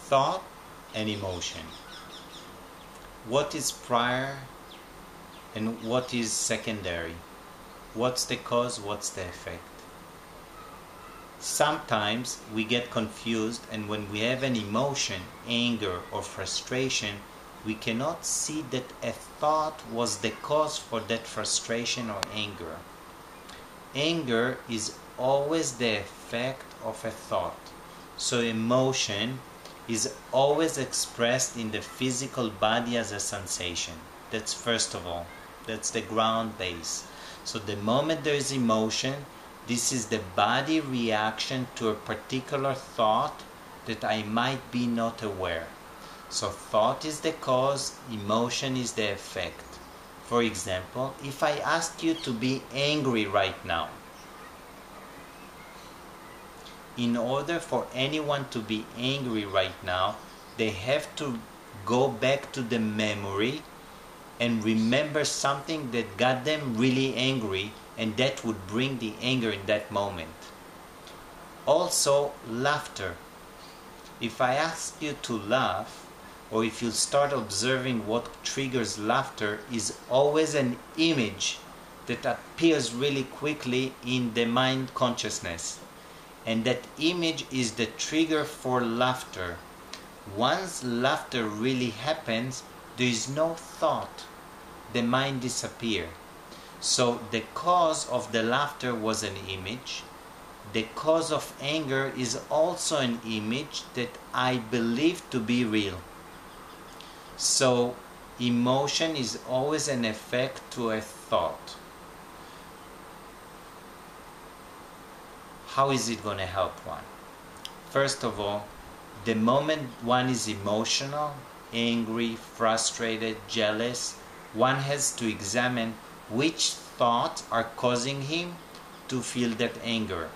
thought and emotion. What is prior and what is secondary? What's the cause, what's the effect? Sometimes we get confused, and when we have an emotion, anger or frustration, we cannot see that a thought was the cause for that frustration or anger. Anger is always the effect of a thought. So emotion is always expressed in the physical body as a sensation. That's first of all. That's the ground base. So the moment there is emotion, this is the body reaction to a particular thought that I might be not aware. So thought is the cause, emotion is the effect. For example, if I ask you to be angry right now, in order for anyone to be angry right now, they have to go back to the memory and remember something that got them really angry, and that would bring the anger in that moment. Also, laughter. If I ask you to laugh, or if you start observing what triggers laughter, is always an image that appears really quickly in the mind consciousness. And that image is the trigger for laughter. Once laughter really happens, there is no thought. The mind disappears. So the cause of the laughter was an image. The cause of anger is also an image that I believe to be real. So emotion is always an effect to a thought. How is it going to help one? First of all, the moment one is emotional, angry, frustrated, jealous, one has to examine which thoughts are causing him to feel that anger,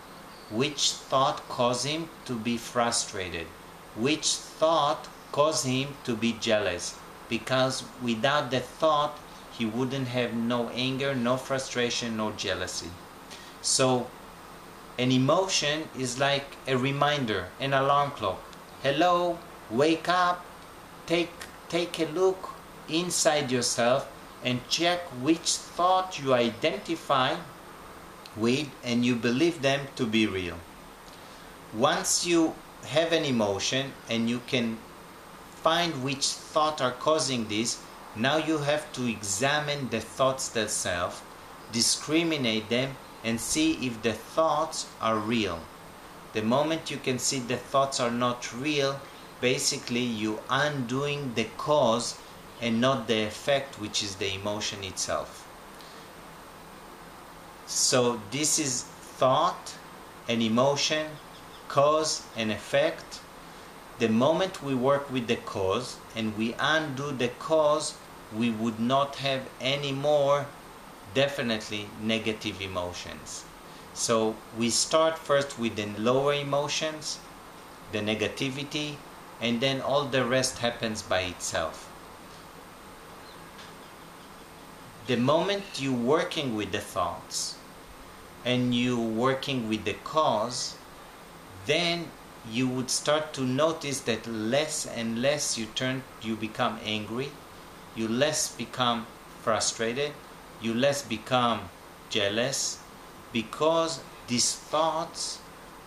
which thought caused him to be frustrated, which thought caused him to be jealous, because without the thought he wouldn't have no anger, no frustration, no jealousy. So an emotion is like a reminder, an alarm clock. Hello, wake up, take a look inside yourself and check which thought you identify with and you believe them to be real. Once you have an emotion and you can find which thought are causing this, now you have to examine the thoughts themselves, discriminate them, and see if the thoughts are real. The moment you can see the thoughts are not real, basically you undoing the cause and not the effect, which is the emotion itself. So this is thought and emotion, cause and effect. The moment we work with the cause and we undo the cause, we would not have any more definitely negative emotions. So we start first with the lower emotions, the negativity, and then all the rest happens by itself. The moment you're working with the thoughts and you're working with the cause, then you would start to notice that less and less you become angry, you less become frustrated, you less become jealous, because these thoughts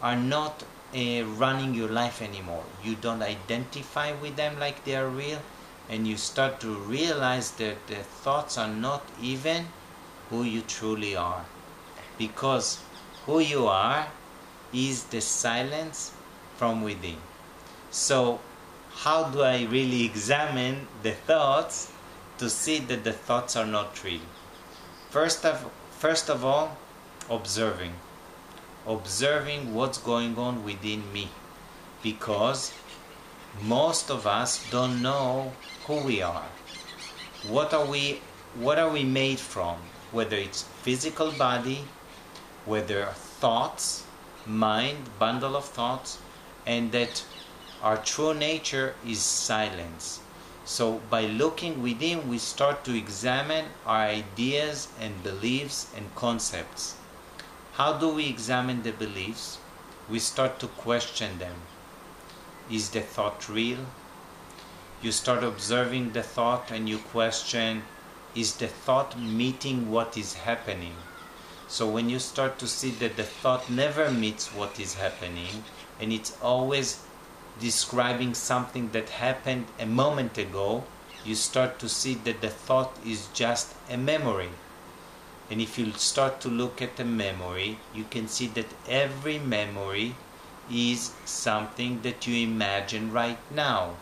are not running your life anymore. You don't identify with them like they are real, and you start to realize that the thoughts are not even who you truly are, because who you are is the silence from within. So how do I really examine the thoughts to see that the thoughts are not real? First of all, observing what's going on within me, because most of us don't know who we are. What are we made from? Whether it's physical body, whether thoughts, mind, bundle of thoughts, and that our true nature is silence. So by looking within, we start to examine our ideas and beliefs and concepts. How do we examine the beliefs? We start to question them. is the thought real? You start observing the thought and you question, is the thought meeting what is happening? So when you start to see that the thought never meets what is happening, and it's always describing something that happened a moment ago, you start to see that the thought is just a memory. And if you start to look at the memory, you can see that every memory is something that you imagine right now.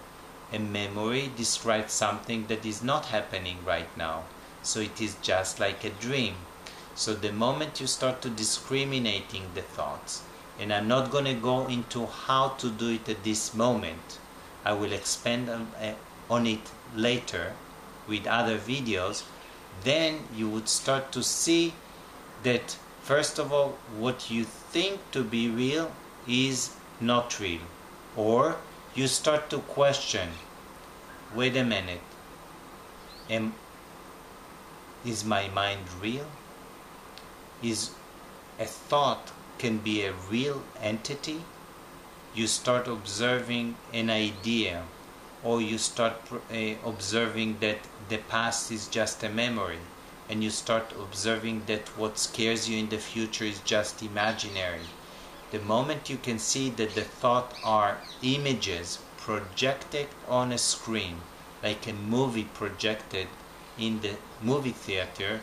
A memory describes something that is not happening right now. So it is just like a dream. So the moment you start to discriminating the thoughts, and I'm not going to go into how to do it at this moment, I will expand on it later with other videos, then you would start to see that first of all, what you think to be real is not real. Or you start to question, wait a minute, is my mind real? Is a thought can be a real entity? You start observing an idea, or you start observing that the past is just a memory, and you start observing that what scares you in the future is just imaginary. The moment you can see that the thought are images projected on a screen, like a movie projected in the movie theater,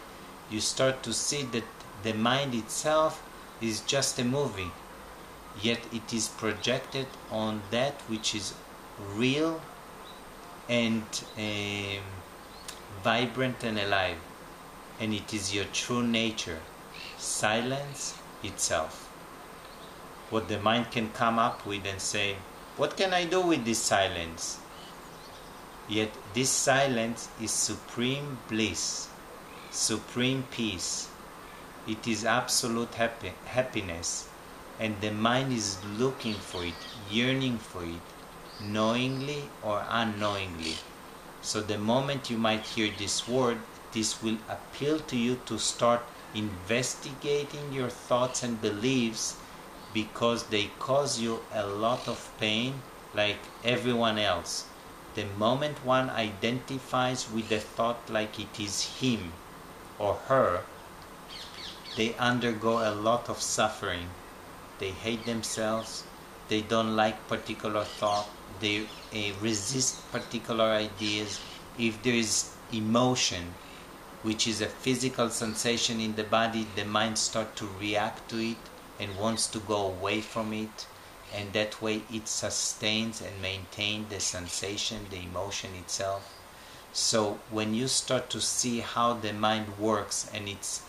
you start to see that the mind itself is just a movie, yet it is projected on that which is real and vibrant and alive, and it is your true nature, silence itself. What the mind can come up with and say, what can I do with this silence? Yet this silence is supreme bliss, supreme peace. It is absolute happiness, and the mind is looking for it, yearning for it, knowingly or unknowingly. So the moment you might hear this word, this will appeal to you to start investigating your thoughts and beliefs, because they cause you a lot of pain like everyone else. The moment one identifies with the thought like it is him or her, they undergo a lot of suffering. They hate themselves, they don't like particular thought, they resist particular ideas. If there is emotion, which is a physical sensation in the body, the mind starts to react to it and wants to go away from it, and that way it sustains and maintains the sensation, the emotion itself. So when you start to see how the mind works and its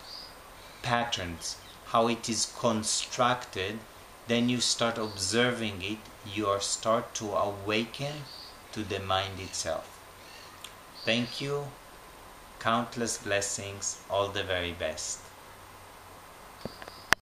patterns, how it is constructed, then you start observing it, you start to awaken to the mind itself. Thank you, countless blessings, all the very best.